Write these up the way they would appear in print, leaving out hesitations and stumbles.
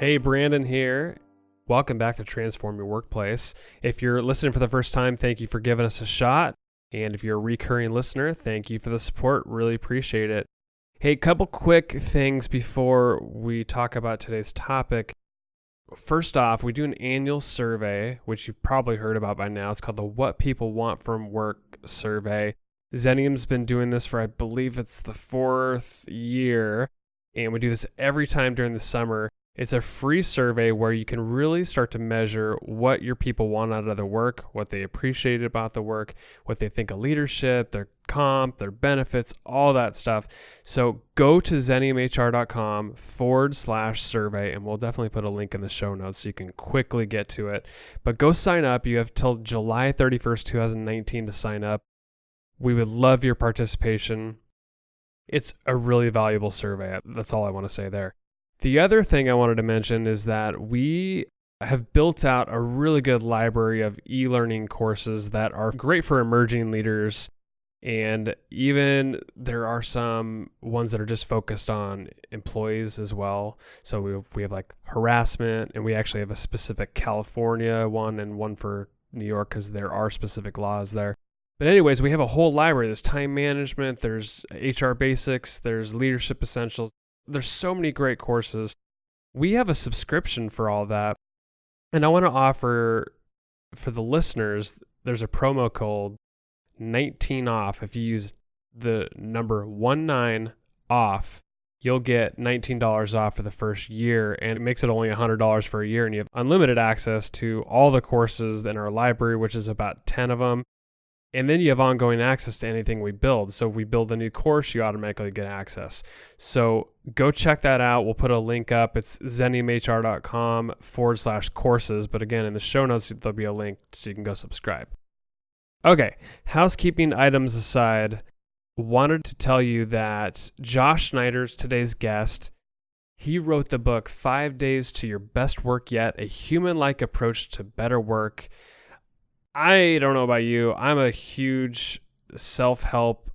Hey, Brandon here. Welcome back to Transform Your Workplace. If you're listening for the first time, thank you for giving us a shot. And if you're a recurring listener, thank you for the support. Really appreciate it. Hey, couple quick things before we talk about today's topic. First off, we do an annual survey, which you've probably heard about by now. It's called the What People Want from Work survey. Xenium's been doing this for, I believe it's the 4th year. And we do this every time during the summer. It's a free survey where you can really start to measure what your people want out of their work, what they appreciate about the work, what they think of leadership, their comp, their benefits, all that stuff. So go to xeniumhr.com/survey, and we'll definitely put a link in the show notes so you can quickly get to it. But go sign up. You have till July 31st, 2019 to sign up. We would love your participation. It's a really valuable survey. That's all I want to say there. The other thing I wanted to mention is that we have built out a really good library of e-learning courses that are great for emerging leaders. And even there are some ones that are just focused on employees as well. So we have like harassment, and we actually have a specific California one and one for New York because there are specific laws there. But anyways, we have a whole library. There's time management, there's HR basics, there's leadership essentials. There's so many great courses. We have a subscription for all that. And I want to offer for the listeners, there's a promo code 19 off. If you use the number 19 off, you'll get $19 off for the first year. And it makes it only $100 for a year. And you have unlimited access to all the courses in our library, which is about 10 of them. And then you have ongoing access to anything we build. So if we build a new course, you automatically get access. So go check that out. We'll put a link up. It's xeniumhr.com/courses. But again, in the show notes, there'll be a link so you can go subscribe. Okay, housekeeping items aside, wanted to tell you that Josh Schneider's today's guest. He wrote the book, 5 Days to Your Best Work Yet, A Human-Like Approach to Better Work. I don't know about you. I'm a huge self-help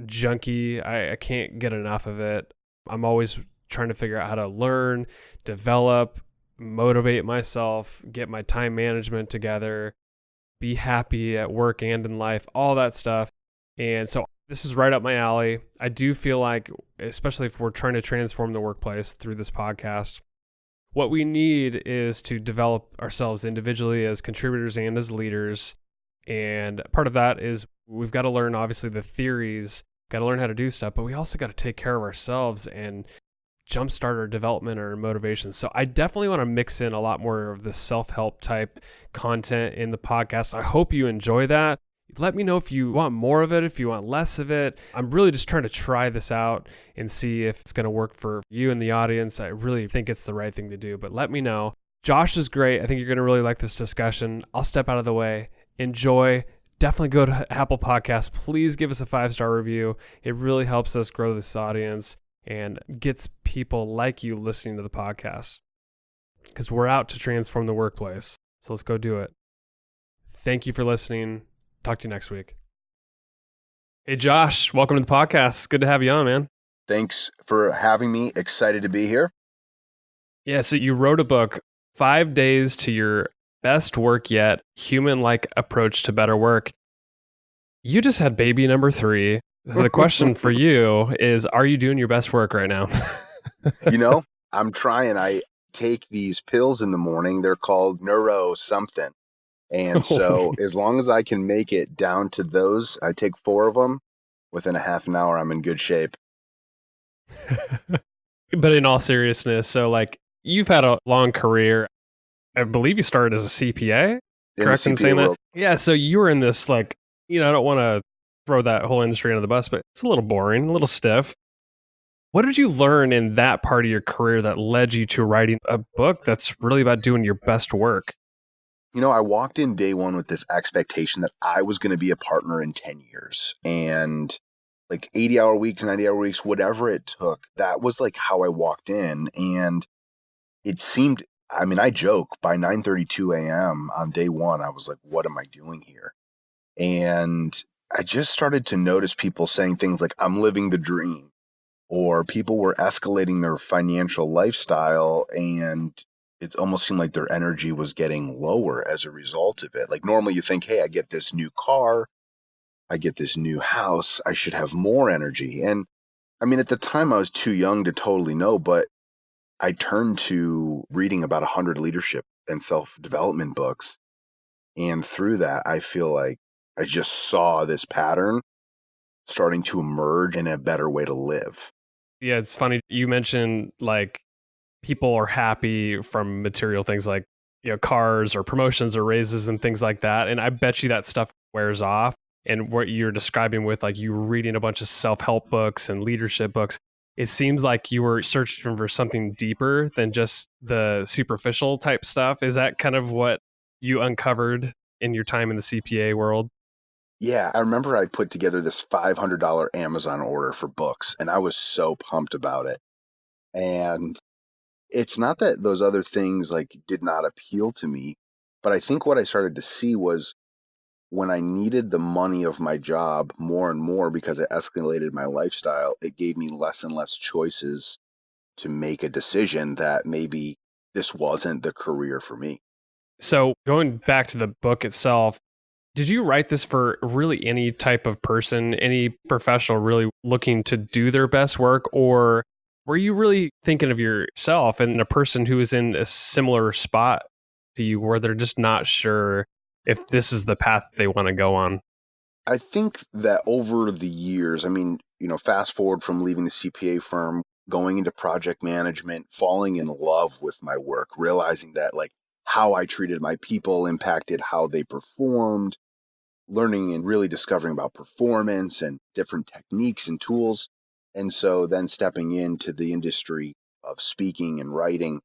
junkie. I can't get enough of it. I'm always trying to figure out how to learn, develop, motivate myself, get my time management together, be happy at work and in life, all that stuff. And so this is right up my alley. I do feel like, especially if we're trying to transform the workplace through this podcast, what we need is to develop ourselves individually as contributors and as leaders. And part of that is we've got to learn, obviously, the theories, got to learn how to do stuff, but we also got to take care of ourselves and jumpstart our development or motivation. So I definitely want to mix in a lot more of the self-help type content in the podcast. I hope you enjoy that. Let me know if you want more of it, if you want less of it. I'm really just trying to try this out and see if it's going to work for you and the audience. I really think it's the right thing to do, but let me know. Josh is great. I think you're going to really like this discussion. I'll step out of the way. Enjoy. Definitely go to Apple Podcasts. Please give us a 5-star review. It really helps us grow this audience and gets people like you listening to the podcast, because we're out to transform the workplace. So let's go do it. Thank you for listening. Talk to you next week. Hey, Josh, welcome to the podcast. Good to have you on, man. Thanks for having me. Excited to be here. Yeah, so you wrote a book, 5 Days to Your Best Work Yet, Human-Like Approach to Better Work. You just had baby number 3. The question for you is, are you doing your best work right now? I'm trying. I take these pills in the morning. They're called neuro something. And so as long as I can make it down to those, I take 4 of them. Within a half an hour, I'm in good shape. But in all seriousness, so like you've had a long career. I believe you started as a CPA. Correct in saying that? Yeah. So you were in this I don't want to throw that whole industry under the bus, but it's a little boring, a little stiff. What did you learn in that part of your career that led you to writing a book that's really about doing your best work? I walked in day one with this expectation that I was going to be a partner in 10 years, and like 80-hour weeks, 90-hour weeks, whatever it took. That was like how I walked in. And it seemed, I joke, by 9:32 a.m. on day one, I was like, what am I doing here? And I just started to notice people saying things like, I'm living the dream, or people were escalating their financial lifestyle and it almost seemed like their energy was getting lower as a result of it. Like normally you think, hey, I get this new car, I get this new house, I should have more energy. And I mean, at the time I was too young to totally know, but I turned to reading about 100 leadership and self-development books. And through that, I feel like I just saw this pattern starting to emerge in a better way to live. Yeah, it's funny. You mentioned like people are happy from material things like, cars or promotions or raises and things like that. And I bet you that stuff wears off. And what you're describing with like you reading a bunch of self-help books and leadership books, it seems like you were searching for something deeper than just the superficial type stuff. Is that kind of what you uncovered in your time in the CPA world? Yeah, I remember I put together this $500 Amazon order for books, and I was so pumped about it. And it's not that those other things like did not appeal to me, but I think what I started to see was when I needed the money of my job more and more because it escalated my lifestyle, it gave me less and less choices to make a decision that maybe this wasn't the career for me. So going back to the book itself, did you write this for really any type of person, any professional really looking to do their best work? Or were you really thinking of yourself and a person who is in a similar spot to you where they're just not sure if this is the path they want to go on? I think that over the years, I mean, fast forward from leaving the CPA firm, going into project management, falling in love with my work, realizing that like how I treated my people impacted how they performed, learning and really discovering about performance and different techniques and tools. And so then stepping into the industry of speaking and writing,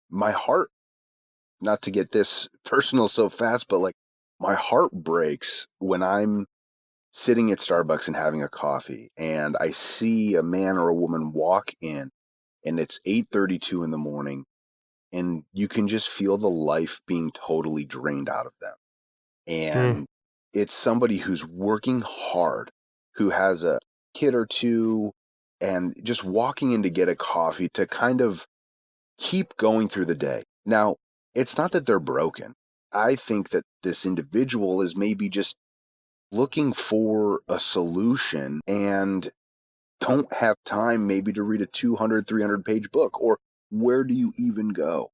my heart, not to get this personal so fast, but like my heart breaks when I'm sitting at Starbucks and having a coffee and I see a man or a woman walk in and it's 8:32 in the morning and you can just feel the life being totally drained out of them. Mm. And it's somebody who's working hard, who has a kid or two, and just walking in to get a coffee to kind of keep going through the day. Now, it's not that they're broken. I think that this individual is maybe just looking for a solution and don't have time maybe to read a 200, 300-page book, or where do you even go?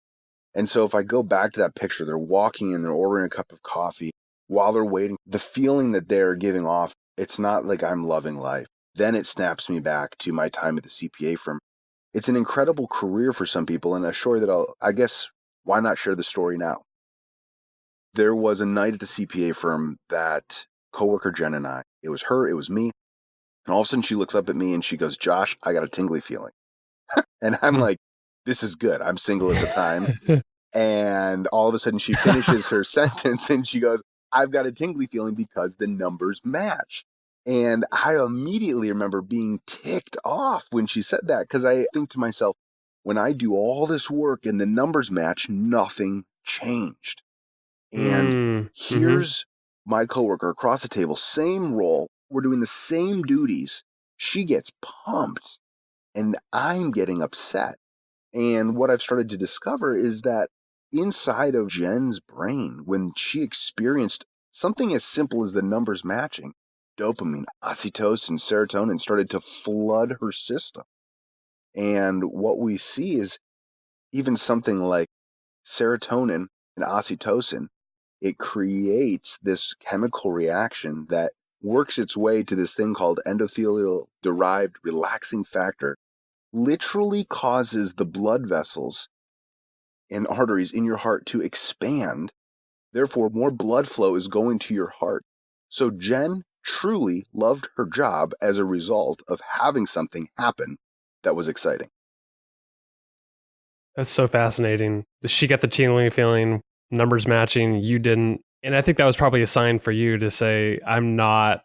And so if I go back to that picture, they're walking in, they're ordering a cup of coffee while they're waiting. The feeling that they're giving off, it's not like I'm loving life. Then it snaps me back to my time at the CPA firm. It's an incredible career for some people, and a story that I guess, why not share the story now? There was a night at the CPA firm that coworker Jen and I, it was her, it was me, and all of a sudden she looks up at me and she goes, "Josh, I got a tingly feeling." And I'm like, this is good. I'm single at the time. And all of a sudden she finishes her sentence and she goes, "I've got a tingly feeling because the numbers match." And I immediately remember being ticked off when she said that, because I think to myself, when I do all this work and the numbers match, nothing changed. And Mm-hmm. here's my coworker across the table, same role, we're doing the same duties. She gets pumped and I'm getting upset. And what I've started to discover is that inside of Jen's brain, when she experienced something as simple as the numbers matching, dopamine, oxytocin, serotonin started to flood her system. And what we see is even something like serotonin and oxytocin, it creates this chemical reaction that works its way to this thing called endothelial derived relaxing factor, literally causes the blood vessels and arteries in your heart to expand. Therefore, more blood flow is going to your heart. So Jen truly loved her job as a result of having something happen that was exciting. That's so fascinating. She got the tingling feeling, numbers matching, you didn't. And I think that was probably a sign for you to say, I'm not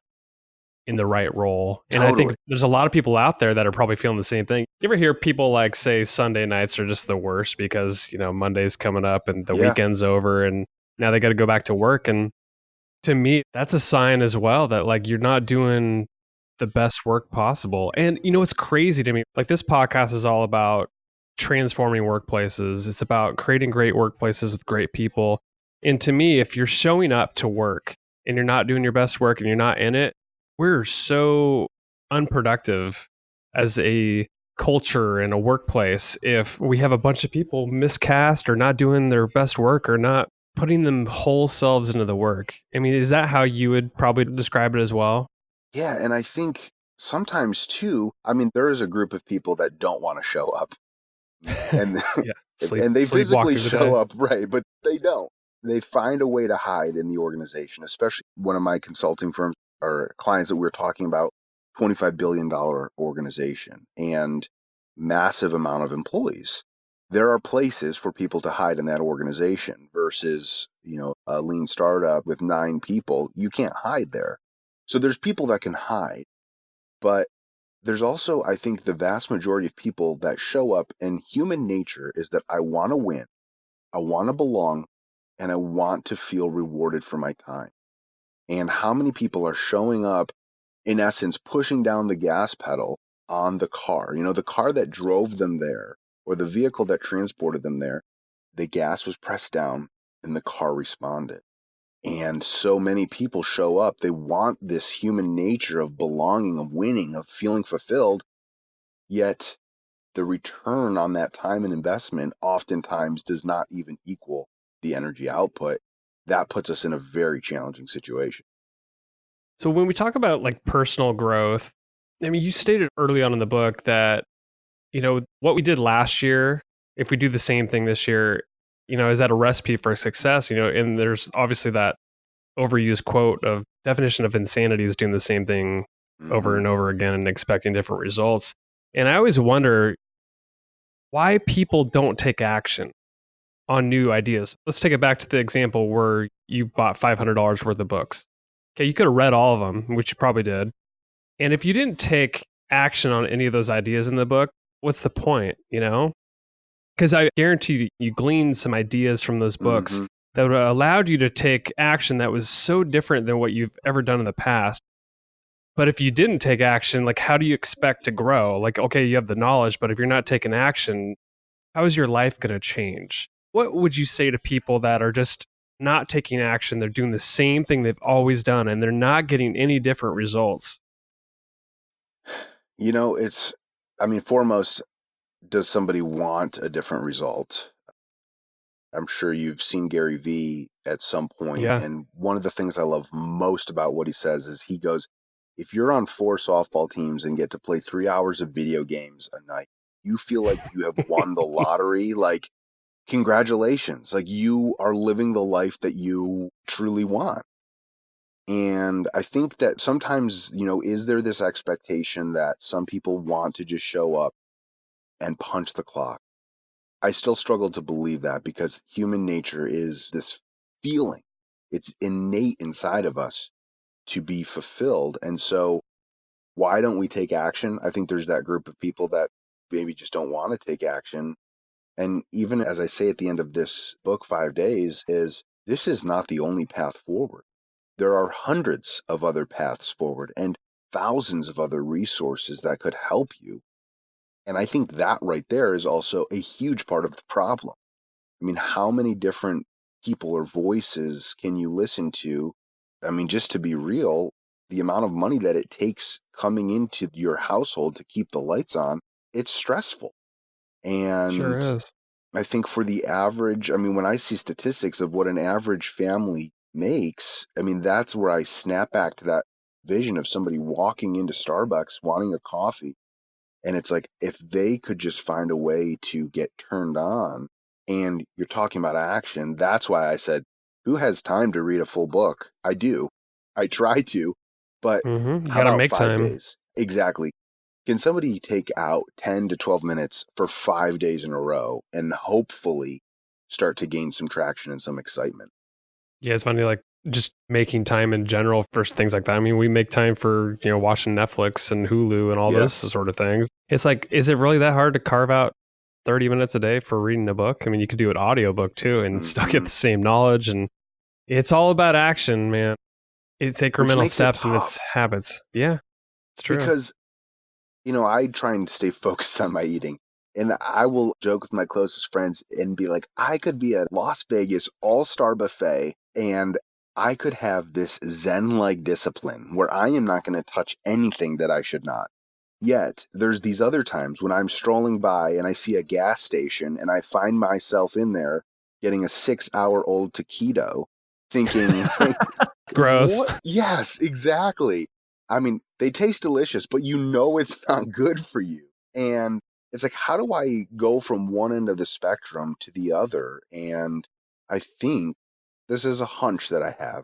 in the right role. And I think Totally. there's a lot of people out there that are probably feeling the same thing. You ever hear people like say Sunday nights are just the worst because, Monday's coming up and the Yeah. weekend's over and now they got to go back to work. And to me, that's a sign as well that like you're not doing the best work possible. And it's crazy to me. Like this podcast is all about transforming workplaces. It's about creating great workplaces with great people. And to me, if you're showing up to work and you're not doing your best work and you're not in it, we're so unproductive as a culture in a workplace if we have a bunch of people miscast or not doing their best work or not putting them whole selves into the work. I mean, is that how you would probably describe it as well? Yeah, and I think sometimes too, I mean, there is a group of people that don't want to show up. And Yeah. and they Sleepwalk physically through the show day. up, right, but they don't. They find a way to hide in the organization, especially one of my consulting firms or clients that we were talking about, $25 billion organization and massive amount of employees. There are places for people to hide in that organization versus, a lean startup with 9 people. You can't hide there. So there's people that can hide, but there's also, I think, the vast majority of people that show up, and human nature is that I want to win, I want to belong, and I want to feel rewarded for my time. And how many people are showing up, in essence, pushing down the gas pedal on the car? The car that drove them there or the vehicle that transported them there, the gas was pressed down and the car responded. And so many people show up. They want this human nature of belonging, of winning, of feeling fulfilled. Yet the return on that time and investment oftentimes does not even equal the energy output. That puts us in a very challenging situation. So when we talk about like personal growth, I mean, you stated early on in the book that, what we did last year, if we do the same thing this year, is that a recipe for success? And there's obviously that overused quote of definition of insanity is doing the same thing over Mm-hmm. and over again and expecting different results. And I always wonder why people don't take action on new ideas. Let's take it back to the example where you bought $500 worth of books. Okay, you could have read all of them, which you probably did. And if you didn't take action on any of those ideas in the book, what's the point, Because I guarantee you gleaned some ideas from those books Mm-hmm. that would have allowed you to take action that was so different than what you've ever done in the past. But if you didn't take action, like how do you expect to grow? Like, okay, you have the knowledge, but if you're not taking action, how is your life going to change? What would you say to people that are just not taking action? They're doing the same thing they've always done and they're not getting any different results. Foremost, does somebody want a different result? I'm sure you've seen Gary Vee at some point, Yeah. and one of the things I love most about what he says is he goes, if you're on 4 softball teams and get to play 3 hours of video games a night, you feel like you have won the lottery. Like, congratulations. Like, you are living the life that you truly want. And I think that sometimes, is there this expectation that some people want to just show up and punch the clock? I still struggle to believe that because human nature is this feeling. It's innate inside of us to be fulfilled. And so why don't we take action? I think there's that group of people that maybe just don't want to take action. And even as I say at the end of this book, 5 days, is this is not the only path forward. There are hundreds of other paths forward and thousands of other resources that could help you. And I think that right there is also a huge part of the problem. I mean, how many different people or voices can you listen to? I mean, just to be real, the amount of money that it takes coming into your household to keep the lights on, it's stressful. Sure And is. I think for the average, when I see statistics of what an average family makes, that's where I snap back to that vision of somebody walking into Starbucks wanting a coffee. And it's like, if they could just find a way to get turned on, and you're talking about action, that's why I said, who has time to read a full book? I do. I try to, but You how got to about make five time. days? Exactly. Can somebody take out 10 to 12 minutes for 5 days in a row and hopefully start to gain some traction and some excitement? Yeah, it's funny, like just making time in general for things like that. I mean, we make time for, watching Netflix and Hulu and all Yeah. those sort of things. It's like, is it really that hard to carve out 30 minutes a day for reading a book? I mean, you could do an audiobook too and still get Mm-hmm. the same knowledge. And it's all about action, man. It's Which incremental makes it steps and it's tough habits. Yeah, it's true. because, I try and stay focused on my eating. And I will joke with my closest friends and be like, I could be at Las Vegas all-star buffet and I could have this Zen-like discipline where I am not going to touch anything that I should not. Yet, there's these other times when I'm strolling by and I see a gas station and I find myself in there getting a 6-hour-old taquito thinking, like, Gross. what? Yes, exactly. I mean, they taste delicious, but you know it's not good for you. And it's like, how do I go from one end of the spectrum to the other? And I think this is a hunch that I have,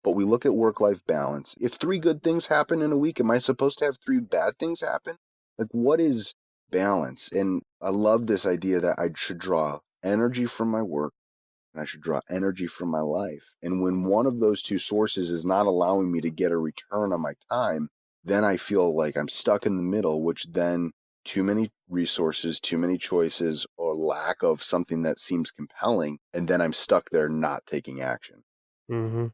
but we look at work-life balance. If 3 good things happen in a week, am I supposed to have 3 bad things happen? Like, what is balance? And I love this idea that I should draw energy from my work and I should draw energy from my life. And when one of those two sources is not allowing me to get a return on my time, then I feel like I'm stuck in the middle, which then too many resources, too many choices, or lack of something that seems compelling. And then I'm stuck there not taking action. Mm-hmm.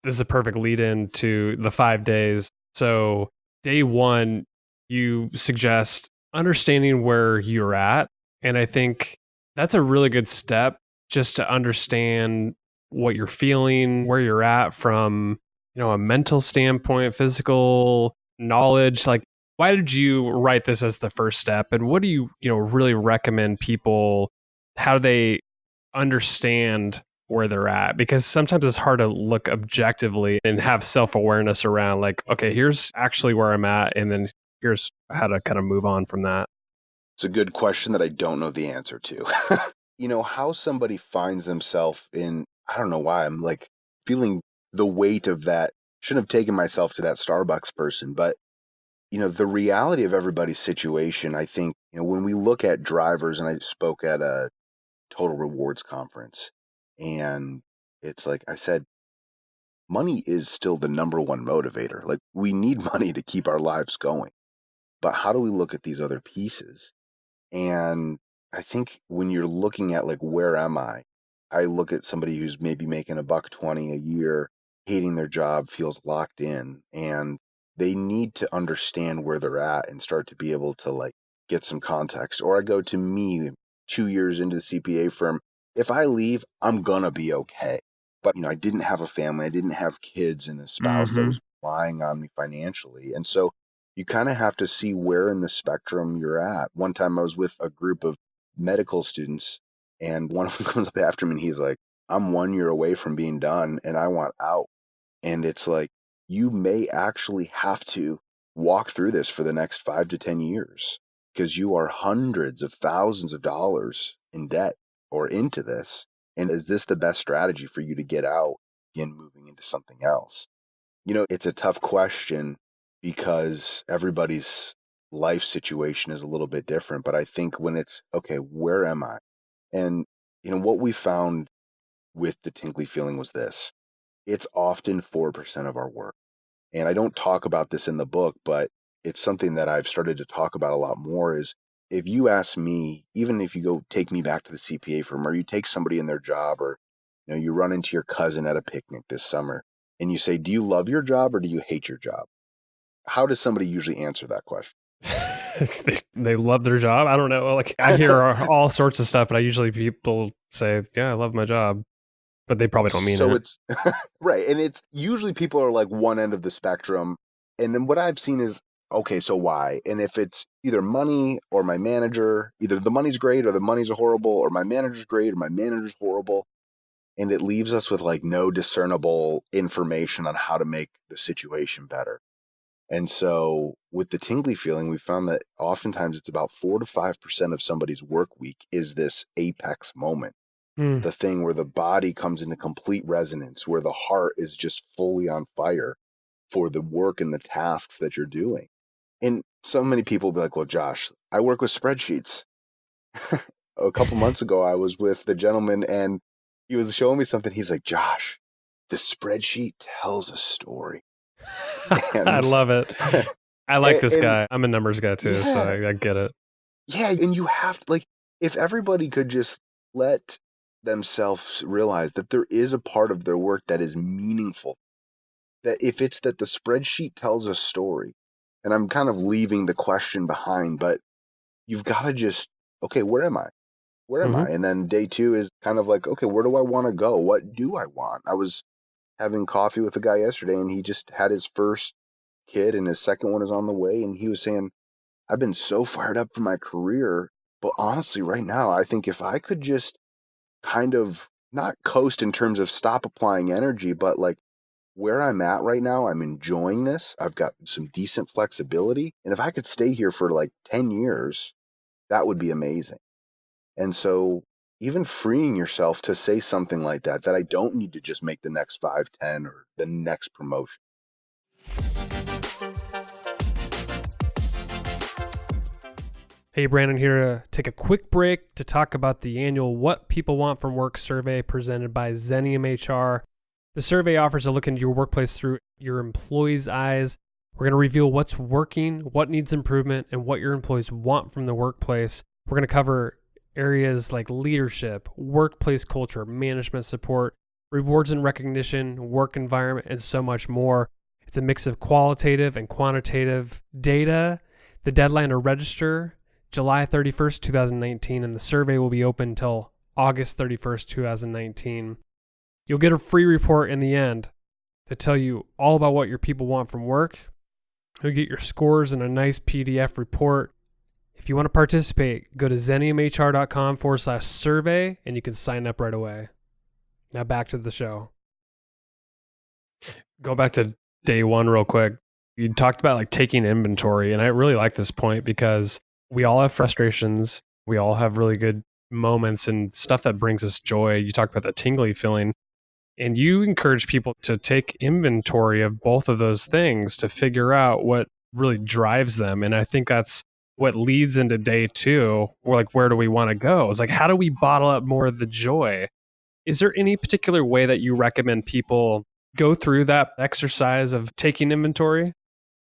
This is a perfect lead in to the 5 days. So, day one, you suggest understanding where you're at. And I think that's a really good step just to understand what you're feeling, where you're at from, a mental standpoint, physical knowledge. Like, why did you write this as the first step? And what do you, really recommend people, how they understand where they're at? Because sometimes it's hard to look objectively and have self-awareness around like, okay, here's actually where I'm at, and then here's how to kind of move on from that. It's a good question that I don't know the answer to. How somebody finds themselves in, I don't know why, I'm like feeling the weight of that. Shouldn't have taken myself to that Starbucks person, but the reality of everybody's situation, I think, when we look at drivers, and I spoke at a total rewards conference, and it's like I said, money is still the number one motivator. Like, we need money to keep our lives going. But how do we look at these other pieces? And I think when you're looking at like, where am I look at somebody who's maybe making $120 a year, hating their job, feels locked in, and they need to understand where they're at and start to be able to like get some context. Or I go to me 2 years into the CPA firm. If I leave, I'm gonna be okay. But I didn't have a family, I didn't have kids and a spouse that Mm-hmm. was relying on me financially. And so you kind of have to see where in the spectrum you're at. One time I was with a group of medical students, and one of them comes up after me and he's like, I'm 1 year away from being done and I want out. And it's like, you may actually have to walk through this for the next 5 to 10 years because you are hundreds of thousands of dollars in debt or into this. And is this the best strategy for you to get out and moving into something else? It's a tough question because everybody's life situation is a little bit different. But I think when it's, okay, where am I? And, what we found with the tingly feeling was this: it's often 4% of our work. And I don't talk about this in the book, but it's something that I've started to talk about a lot more is, if you ask me, even if you go take me back to the CPA firm, or you take somebody in their job, or you run into your cousin at a picnic this summer and you say, do you love your job or do you hate your job? How does somebody usually answer that question? they love their job. I don't know. Like, I hear all sorts of stuff, but I usually people say, yeah, I love my job, but they probably don't mean So it. it's right. And it's usually people are like one end of the spectrum. And then what I've seen is, okay, so why? And if it's either money or my manager, either the money's great or the money's horrible, or my manager's great or my manager's horrible. And it leaves us with like no discernible information on how to make the situation better. And so with the tingly feeling, we found that oftentimes it's about 4 to 5% of somebody's work week is this apex moment, Mm. the thing where the body comes into complete resonance, where the heart is just fully on fire for the work and the tasks that you're doing. And so many people will be like, well, Josh, I work with spreadsheets. A couple months ago, I was with the gentleman and he was showing me something. He's like, Josh, the spreadsheet tells a story. I And, love it. I like this and guy. I'm a numbers guy too, so yeah, I get it. yeah. And you have to, like, if everybody could just let themselves realize that there is a part of their work that is meaningful, that if it's that the spreadsheet tells a story, and I'm kind of leaving the question behind, but you've got to just okay, where am I? Where am Mm-hmm. I? And then day two is kind of like, okay, where do I want to go? What do I want? I was having coffee with a guy yesterday, and he just had his first kid, and his second one is on the way. And he was saying, I've been so fired up for my career. But honestly, right now, I think if I could just kind of not coast in terms of stop applying energy, but like where I'm at right now, I'm enjoying this. I've got some decent flexibility. And if I could stay here for like 10 years, that would be amazing. And so even freeing yourself to say something like that, that I don't need to just make the next 5, 10, or the next promotion. Hey, Brandon here to take a quick break to talk about the annual What People Want from Work survey presented by Xenium HR. The survey offers a look into your workplace through your employees' eyes. We're going to reveal what's working, what needs improvement, and what your employees want from the workplace. We're going to cover areas like leadership, workplace culture, management support, rewards and recognition, work environment, and so much more. It's a mix of qualitative and quantitative data. The deadline to register, July 31st, 2019, and the survey will be open until August 31st, 2019. You'll get a free report in the end to tell you all about what your people want from work. You'll get your scores in a nice PDF report. If you want to participate, go to xeniumhr.com/survey and you can sign up right away. Now back to the show. Go back to day one real quick. You talked about like taking inventory, and I really like this point because we all have frustrations. We all have really good moments and stuff that brings us joy. You talked about that tingly feeling, and you encourage people to take inventory of both of those things to figure out what really drives them. And I think that's what leads into day two. We're like, where do we want to go? It's like, how do we bottle up more of the joy? Is there any particular way that you recommend people go through that exercise of taking inventory?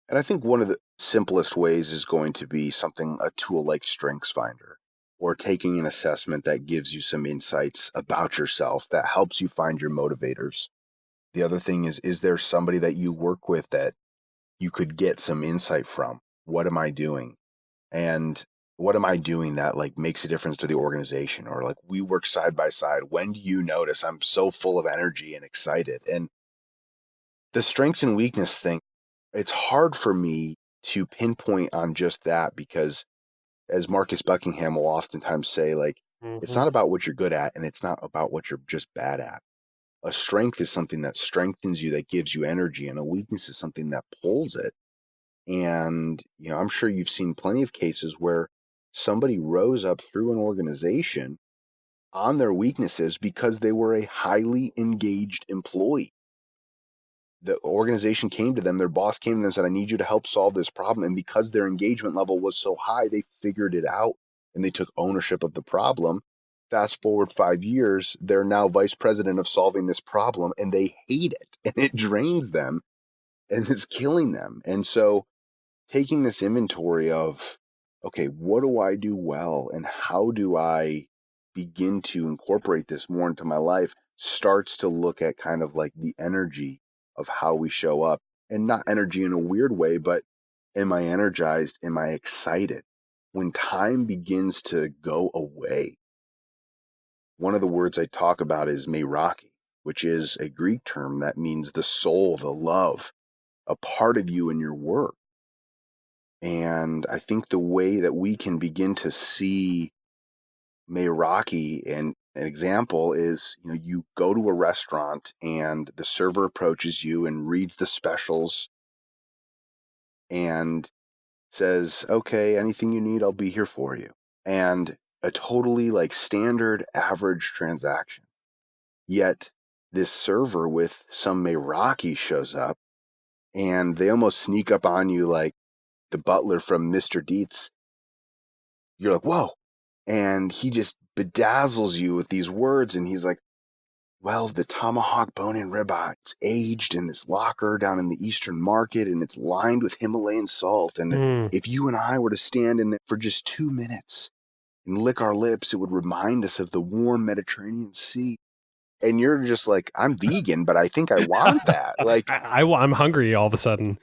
And I think one of the simplest ways is going to be a tool like StrengthsFinder, or taking an assessment that gives you some insights about yourself that helps you find your motivators. The other thing is there somebody that you work with that you could get some insight from? What am I doing? And what am I doing that like makes a difference to the organization? Or like we work side by side. When do you notice I'm so full of energy and excited? And the strengths and weakness thing, it's hard for me to pinpoint on just that because, as Marcus Buckingham will oftentimes say, like, it's not about what you're good at and it's not about what you're just bad at. A strength is something that strengthens you, that gives you energy, and a weakness is something that pulls it. And, I'm sure you've seen plenty of cases where somebody rose up through an organization on their weaknesses because they were a highly engaged employee. The organization came to them, their boss came to them and said, I need you to help solve this problem. And because their engagement level was so high, they figured it out and they took ownership of the problem. Fast forward 5 years, they're now vice president of solving this problem and they hate it and it drains them and it's killing them. And so taking this inventory of, okay, what do I do well and how do I begin to incorporate this more into my life, starts to look at kind of like the energy of how we show up, and not energy in a weird way, but am I energized? Am I excited? When time begins to go away, one of the words I talk about is meiraki, which is a Greek term that means the soul, the love, a part of you in your work. And I think the way that we can begin to see meiraki, and an example is, you go to a restaurant and the server approaches you and reads the specials and says, okay, anything you need, I'll be here for you. And a totally like standard average transaction. Yet this server with some meiraki shows up and they almost sneak up on you like the butler from Mr. Deeds. You're like, whoa. And he just bedazzles you with these words. And he's like, well, the tomahawk bone and ribeye, it's aged in this locker down in the Eastern Market and it's lined with Himalayan salt. And if you and I were to stand in there for just 2 minutes and lick our lips, it would remind us of the warm Mediterranean Sea. And you're just like, I'm vegan, but I think I want that. Like, I'm hungry all of a sudden.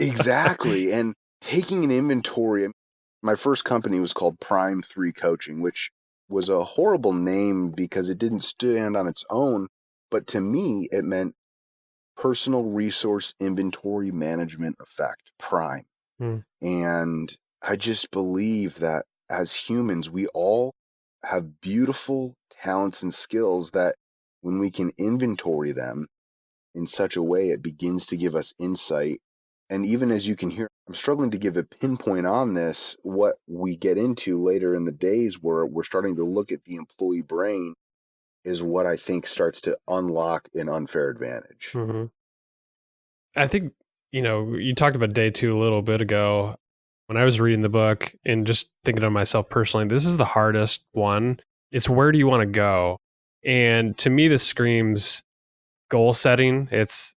Exactly. And taking an inventory, my first company was called Prime 3 Coaching, which was a horrible name because it didn't stand on its own. But to me, it meant personal resource inventory management effect, Prime. And I just believe that as humans, we all have beautiful talents and skills that when we can inventory them in such a way, it begins to give us insight. And even as you can hear, I'm struggling to give a pinpoint on this. What we get into later in the days where we're starting to look at the employee brain is what I think starts to unlock an unfair advantage. Mm-hmm. I think, you talked about day 2 a little bit ago. When I was reading the book and just thinking of myself personally, this is the hardest one. It's where do you want to go? And to me, this screams goal setting. It's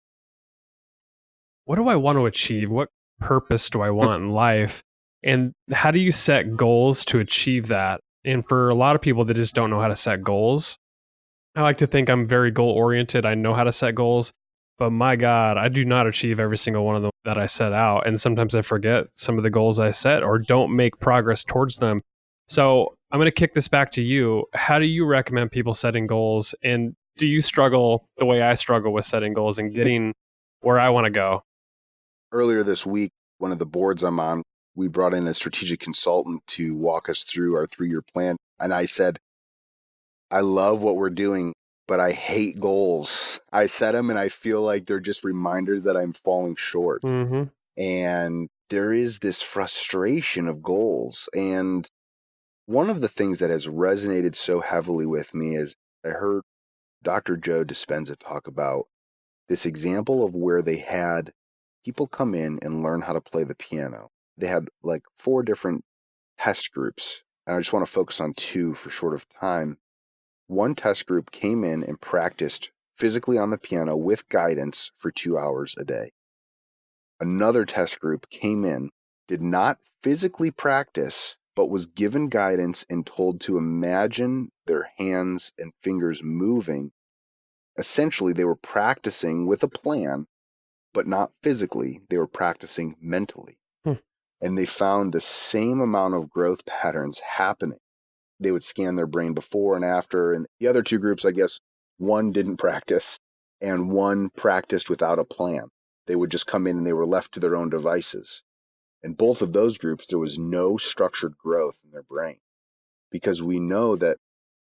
what do I want to achieve? What purpose do I want in life? And how do you set goals to achieve that? And for a lot of people that just don't know how to set goals, I like to think I'm very goal oriented. I know how to set goals, but my God, I do not achieve every single one of them that I set out. And sometimes I forget some of the goals I set or don't make progress towards them. So I'm going to kick this back to you. How do you recommend people setting goals? And do you struggle the way I struggle with setting goals and getting where I want to go? Earlier this week, one of the boards I'm on, we brought in a strategic consultant to walk us through our 3-year plan. And I said, I love what we're doing, but I hate goals. I set them and I feel like they're just reminders that I'm falling short. Mm-hmm. And there is this frustration of goals. And one of the things that has resonated so heavily with me is I heard Dr. Joe Dispenza talk about this example of where they had people come in and learn how to play the piano. They had like 4 different test groups, and I just want to focus on 2 for short of time. One test group came in and practiced physically on the piano with guidance for 2 hours a day. Another test group came in, did not physically practice, but was given guidance and told to imagine their hands and fingers moving. Essentially, they were practicing with a plan, but not physically. They were practicing mentally. And they found the same amount of growth patterns happening. They would scan their brain before and after. And the other 2 groups, I guess, one didn't practice and one practiced without a plan. They would just come in and they were left to their own devices. In both of those groups, there was no structured growth in their brain because we know that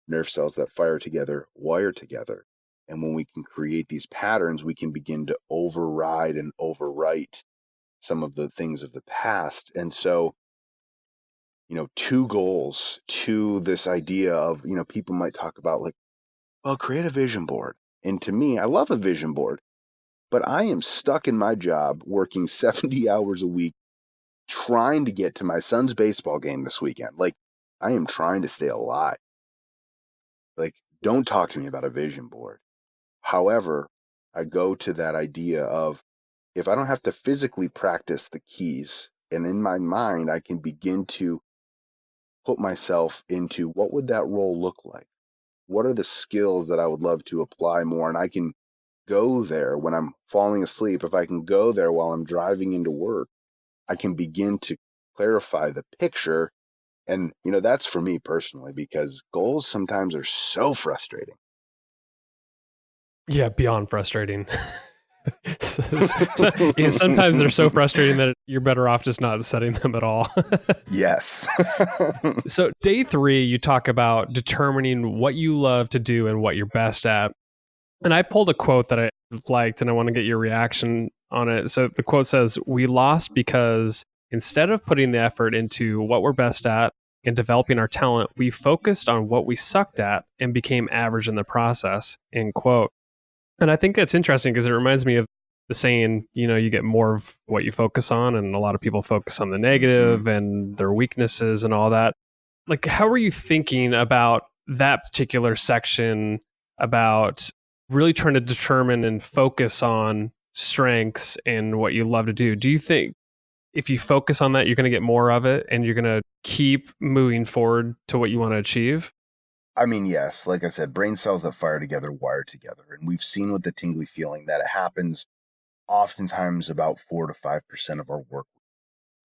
nerve cells that fire together wire together. And when we can create these patterns, we can begin to override and overwrite some of the things of the past. And so, 2 goals to this idea of, people might talk about like, well, create a vision board. And to me, I love a vision board, but I am stuck in my job working 70 hours a week, trying to get to my son's baseball game this weekend. Like, I am trying to stay alive. Like, don't talk to me about a vision board. However, I go to that idea of if I don't have to physically practice the keys, and in my mind, I can begin to put myself into what would that role look like? What are the skills that I would love to apply more? And I can go there when I'm falling asleep. If I can go there while I'm driving into work, I can begin to clarify the picture. And, that's for me personally, because goals sometimes are so frustrating. Yeah, beyond frustrating. Sometimes they're so frustrating that you're better off just not setting them at all. Yes. So day 3, you talk about determining what you love to do and what you're best at. And I pulled a quote that I liked and I want to get your reaction on it. So the quote says, "We lost because instead of putting the effort into what we're best at and developing our talent, we focused on what we sucked at and became average in the process," end quote. And I think that's interesting because it reminds me of the saying, you get more of what you focus on. And a lot of people focus on the negative and their weaknesses and all that. Like, how are you thinking about that particular section about really trying to determine and focus on strengths and what you love to do? Do you think if you focus on that, you're going to get more of it and you're going to keep moving forward to what you want to achieve? I mean, yes, like I said, brain cells that fire together wire together. And we've seen with the tingly feeling that it happens oftentimes about 4 to 5% of our work.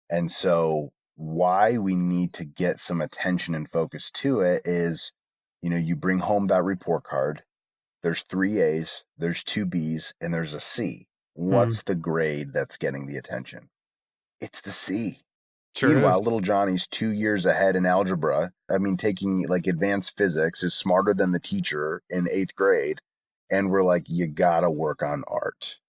And so why we need to get some attention and focus to it is, you bring home that report card. There's 3 A's, there's 2 B's, and there's a C. What's the grade that's getting the attention? It's the C. Sure Meanwhile, is. little Johnny's 2 years ahead in algebra. I mean, taking like advanced physics, is smarter than the teacher in 8th grade. And we're like, you gotta work on art.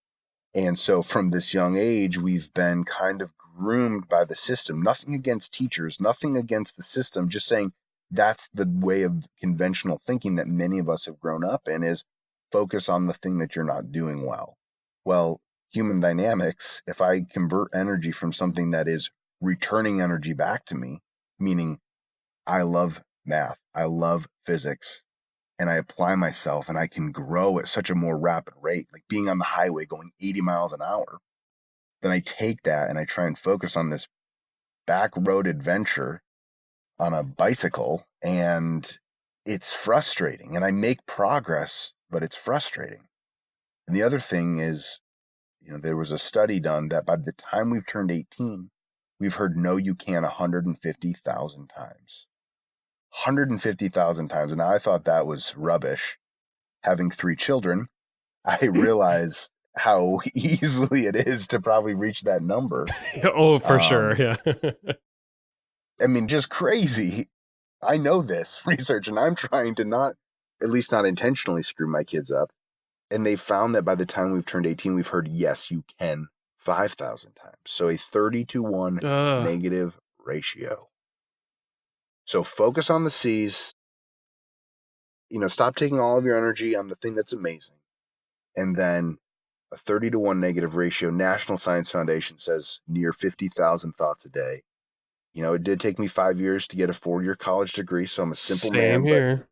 And so from this young age, we've been kind of groomed by the system. Nothing against teachers, nothing against the system, just saying that's the way of conventional thinking that many of us have grown up in, is focus on the thing that you're not doing well. Well, human dynamics, if I convert energy from something that is returning energy back to me, meaning I love math, I love physics, and I apply myself and I can grow at such a more rapid rate, like being on the highway going 80 miles an hour, then I take that and I try and focus on this back road adventure on a bicycle, and it's frustrating, and I make progress, but it's frustrating. And the other thing is, there was a study done that by the time we've turned 18, we've heard no, you can't 150,000 times. 150,000 times. And I thought that was rubbish. Having 3 children, I realize how easily it is to probably reach that number. Oh, for sure. Yeah. I mean, just crazy. I know this research, and I'm trying to not, at least not intentionally, screw my kids up. And they found that by the time we've turned 18, we've heard, yes, you can 5,000 times. So a 30-to-1 negative ratio. So focus on the C's. Stop taking all of your energy on the thing that's amazing. And then a 30-to-1 negative ratio. National Science Foundation says near 50,000 thoughts a day. It did take me 5 years to get a 4-year college degree, so I'm a simple man. Same here.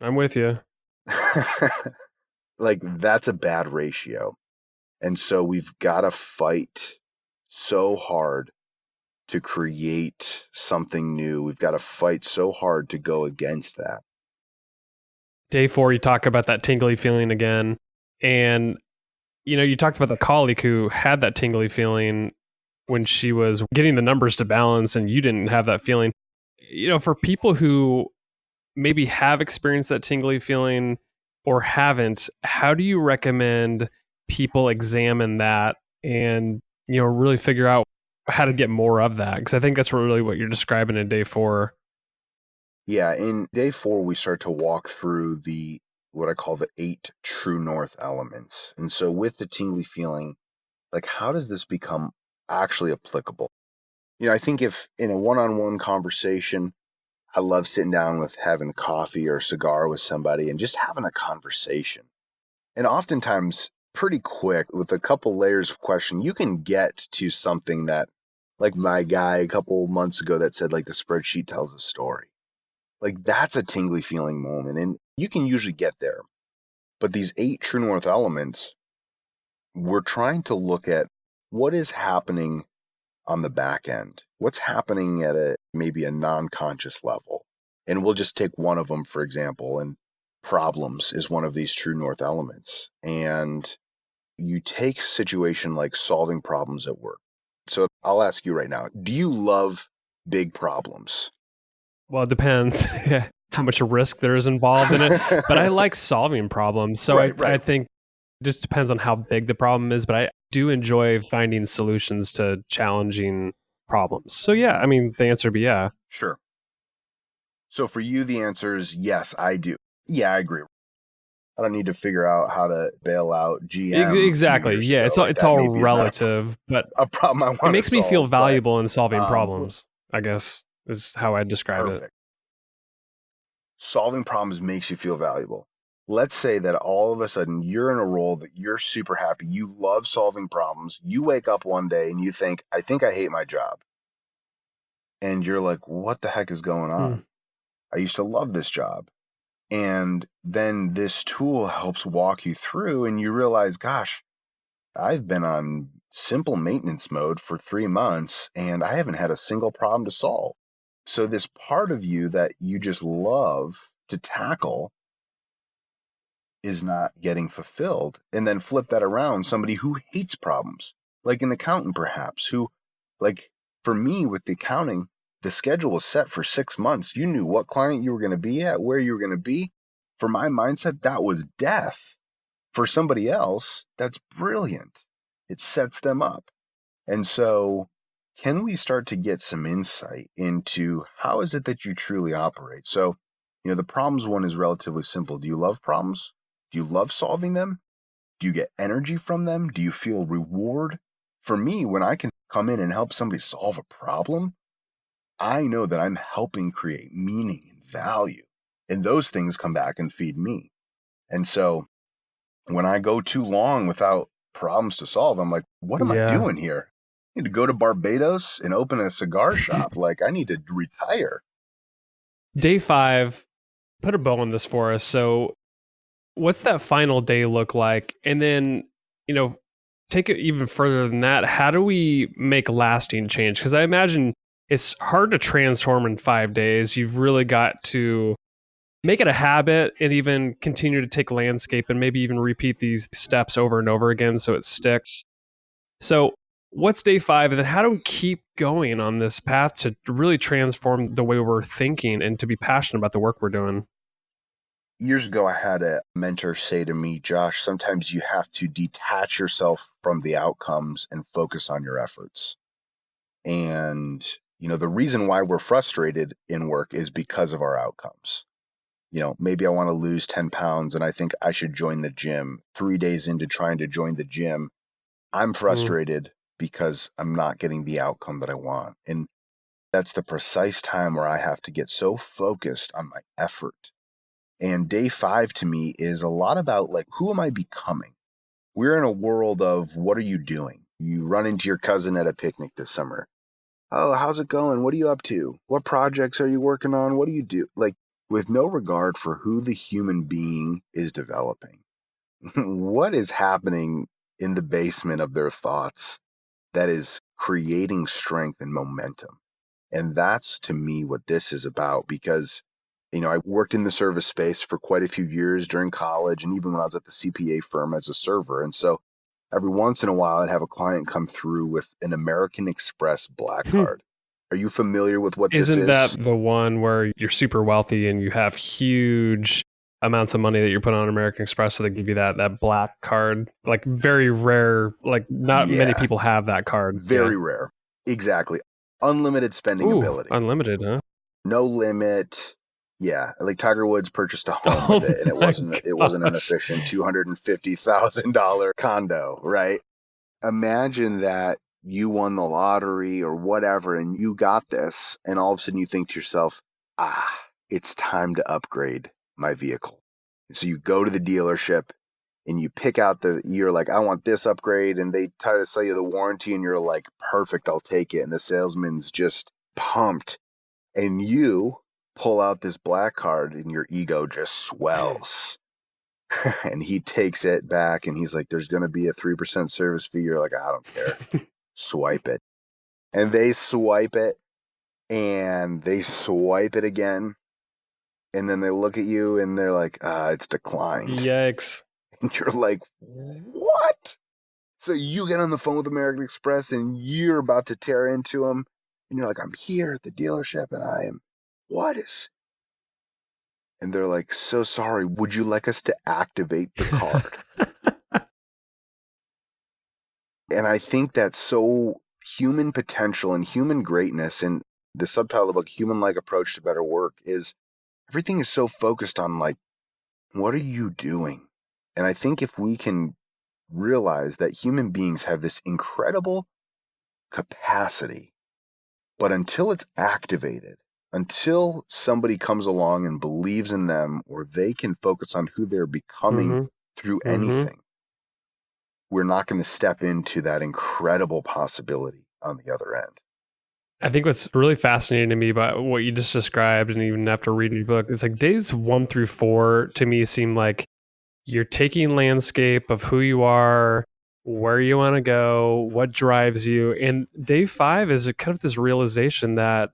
I'm with you. Like, that's a bad ratio. And so we've got to fight so hard to create something new. We've got to fight so hard to go against that. Day 4, you talk about that tingly feeling again. And, you talked about the colleague who had that tingly feeling when she was getting the numbers to balance, and you didn't have that feeling. For people who maybe have experienced that tingly feeling or haven't, how do you recommend people examine that and, really figure out how to get more of that? Because I think that's really what you're describing in day 4. Yeah, in day 4, we start to walk through what I call the 8 Truenorth elements. And so with the tingly feeling, like, how does this become actually applicable? I think if in a one-on-one conversation, I love sitting down with having coffee or a cigar with somebody and just having a conversation. And oftentimes, pretty quick, with a couple layers of question, you can get to something that, like my guy a couple months ago that said, like, the spreadsheet tells a story. Like, that's a tingly feeling moment, and you can usually get there. But these 8 Truenorth elements, we're trying to look at what is happening on the back end. What's happening at maybe a non-conscious level? And we'll just take one of them, for example, and problems is one of these Truenorth elements. And you take a situation like solving problems at work. So I'll ask you right now, do you love big problems? Well, it depends how much risk there is involved in it. But I like solving problems. So Right. I think it just depends on how big the problem is. But I do enjoy finding solutions to challenging problems. So yeah, I mean, the answer would be yeah. Sure. So for you, the answer is yes, I do. Yeah, I agree. I don't need to figure out how to bail out GM. Exactly. Yeah, it's all relative, but a problem I want. It makes me feel valuable in solving problems, I guess, is how I describe it. Solving problems makes you feel valuable. Let's say that all of a sudden you're in a role that you're super happy. You love solving problems. You wake up one day and you think, I think I hate my job. And you're like, what the heck is going on? I used to love this job. And then this tool helps walk you through and you realize, gosh, I've been on simple maintenance mode for 3 months and I haven't had a single problem to solve. So this part of you that you just love to tackle is not getting fulfilled. And then flip that around, somebody who hates problems, like an accountant perhaps, who, like for me with the accounting, the schedule was set for 6 months. You knew what client you were going to be at, where you were going to be. For my mindset, that was death. For somebody else, that's brilliant. It sets them up. And so, can we start to get some insight into how is it that you truly operate? So, the problems one is relatively simple. Do you love problems? Do you love solving them? Do you get energy from them? Do you feel reward? For me, when I can come in and help somebody solve a problem, I know that I'm helping create meaning and value. And those things come back and feed me. And so when I go too long without problems to solve, I'm like, what am I doing here? I need to go to Barbados and open a cigar shop. Like, I need to retire. Day 5, put a bow on this for us. So what's that final day look like? And then, take it even further than that. How do we make lasting change? Because I imagine it's hard to transform in 5 days. You've really got to make it a habit and even continue to take landscape and maybe even repeat these steps over and over again so it sticks. So what's day 5? And then how do we keep going on this path to really transform the way we're thinking and to be passionate about the work we're doing? Years ago, I had a mentor say to me, Josh, sometimes you have to detach yourself from the outcomes and focus on your efforts. And, the reason why we're frustrated in work is because of our outcomes. Maybe I want to lose 10 pounds and I think I should join the gym. 3 days into trying to join the gym, I'm frustrated because I'm not getting the outcome that I want. And that's the precise time where I have to get so focused on my effort. And day 5 to me is a lot about who am I becoming? We're in a world of what are you doing? You run into your cousin at a picnic this summer. Oh, how's it going? What are you up to? What projects are you working on? What do you do? With no regard for who the human being is developing. What is happening in the basement of their thoughts that is creating strength and momentum? And that's, to me, what this is about, because I worked in the service space for quite a few years during college and even when I was at the CPA firm as a server. And so every once in a while, I'd have a client come through with an American Express Black Card. Are you familiar with what this is? Isn't that the one where you're super wealthy and you have huge amounts of money that you're putting on American Express, so they give you that Black Card? Very rare, not many people have that card. Very rare. Exactly. Unlimited spending ability. Unlimited, huh? No limit. Yeah, Tiger Woods purchased a home with it, and it wasn't an efficient $250,000 condo, right? Imagine that you won the lottery or whatever, and you got this, and all of a sudden you think to yourself, it's time to upgrade my vehicle. And so you go to the dealership, and you pick out you're like, I want this upgrade, and they try to sell you the warranty, and you're like, perfect, I'll take it. And the salesman's just pumped, and you pull out this Black Card and your ego just swells. And he takes it back and he's like, there's going to be a 3% service fee. You're like, I don't care. Swipe it. And they swipe it and they swipe it again. And then they look at you and they're like, it's declined. Yikes. And you're like, what? So you get on the phone with American Express and you're about to tear into them. And you're like, I'm here at the dealership and and they're like, so sorry, would you like us to activate the card? And I think that's so human potential and human greatness. And the subtitle of the book, Human-Like Approach to Better Work, is everything is so focused on what are you doing? And I think if we can realize that human beings have this incredible capacity, but until it's activated, until somebody comes along and believes in them, or they can focus on who they're becoming through anything, we're not going to step into that incredible possibility on the other end. I think what's really fascinating to me about what you just described, and even after reading your book, it's days 1 through 4 to me seem like you're taking landscape of who you are, where you want to go, what drives you. And day 5 is kind of this realization that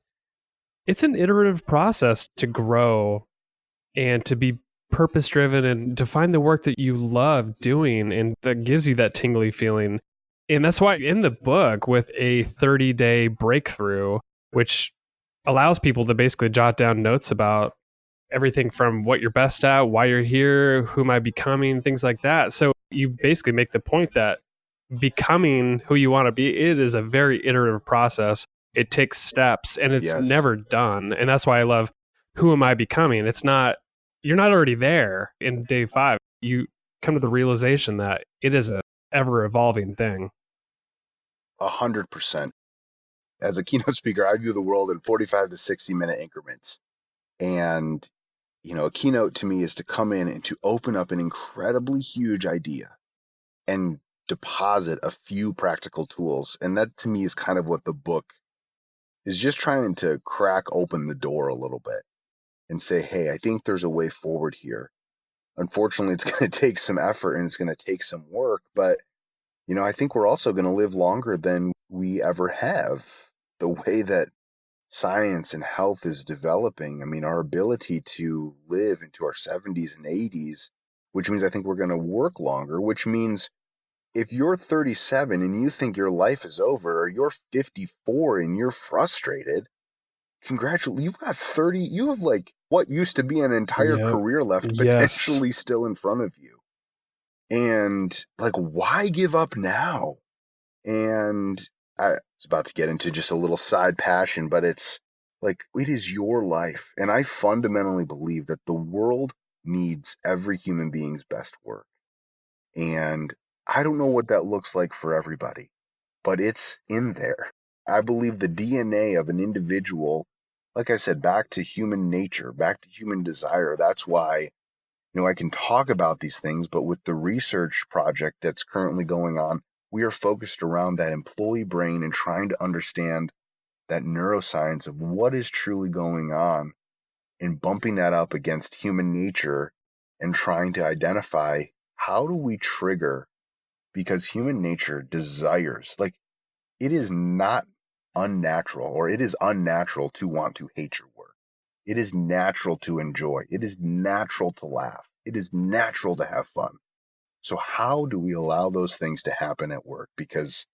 it's an iterative process to grow and to be purpose-driven and to find the work that you love doing and that gives you that tingly feeling. And that's why in the book with a 30-day breakthrough, which allows people to basically jot down notes about everything from what you're best at, why you're here, who am I becoming, things like that. So you basically make the point that becoming who you want to be, it is a very iterative process. It takes steps and it's Yes. never done. And that's why I love who am I becoming? It's not, you're not already there in day 5. You come to the realization that it is a ever evolving thing. 100%. As a keynote speaker, I view the world in 45 to 60-minute increments. And, a keynote to me is to come in and to open up an incredibly huge idea and deposit a few practical tools. And that to me is kind of what the book is, just trying to crack open the door a little bit and say, hey, I think there's a way forward here. Unfortunately, it's going to take some effort and it's going to take some work, but I think we're also going to live longer than we ever have. The way that science and health is developing, our ability to live into our 70s and 80s, which means I think we're going to work longer, which means if you're 37 and you think your life is over, or you're 54 and you're frustrated, congratulations, you've got 30, you have what used to be an entire career left, potentially still in front of you. And why give up now? And I was about to get into just a little side passion, but it's it is your life. And I fundamentally believe that the world needs every human being's best work. And I don't know what that looks like for everybody, but it's in there. I believe the DNA of an individual, like I said, back to human nature, back to human desire. That's why I can talk about these things, but with the research project that's currently going on, we are focused around that employee brain and trying to understand that neuroscience of what is truly going on and bumping that up against human nature and trying to identify how do we trigger, because human nature desires, it is not unnatural, or it is unnatural to want to hate your work. It is natural to enjoy. It is natural to laugh. It is natural to have fun. So how do we allow those things to happen at work? Because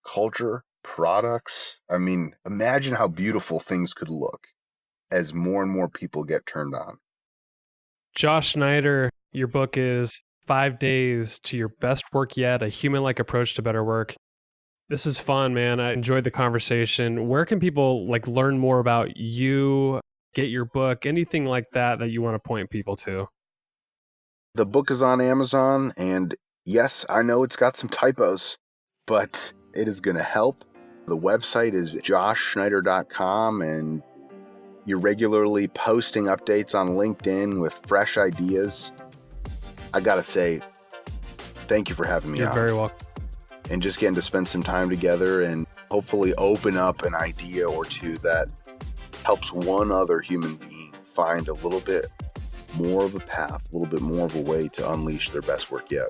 culture, products, imagine how beautiful things could look as more and more people get turned on. Josh Schneider, your book is 5 Days to Your Best Work Yet, A Human-Like Approach to Better Work. This is fun, man. I enjoyed the conversation. Where can people learn more about you, get your book, anything like that you want to point people to? The book is on Amazon, and yes, I know it's got some typos, but it is going to help. The website is joshschneider.com, and you're regularly posting updates on LinkedIn with fresh ideas. I got to say, thank you for having me on. You're very welcome. And just getting to spend some time together and hopefully open up an idea or two that helps one other human being find a little bit more of a path, a little bit more of a way to unleash their best work yet.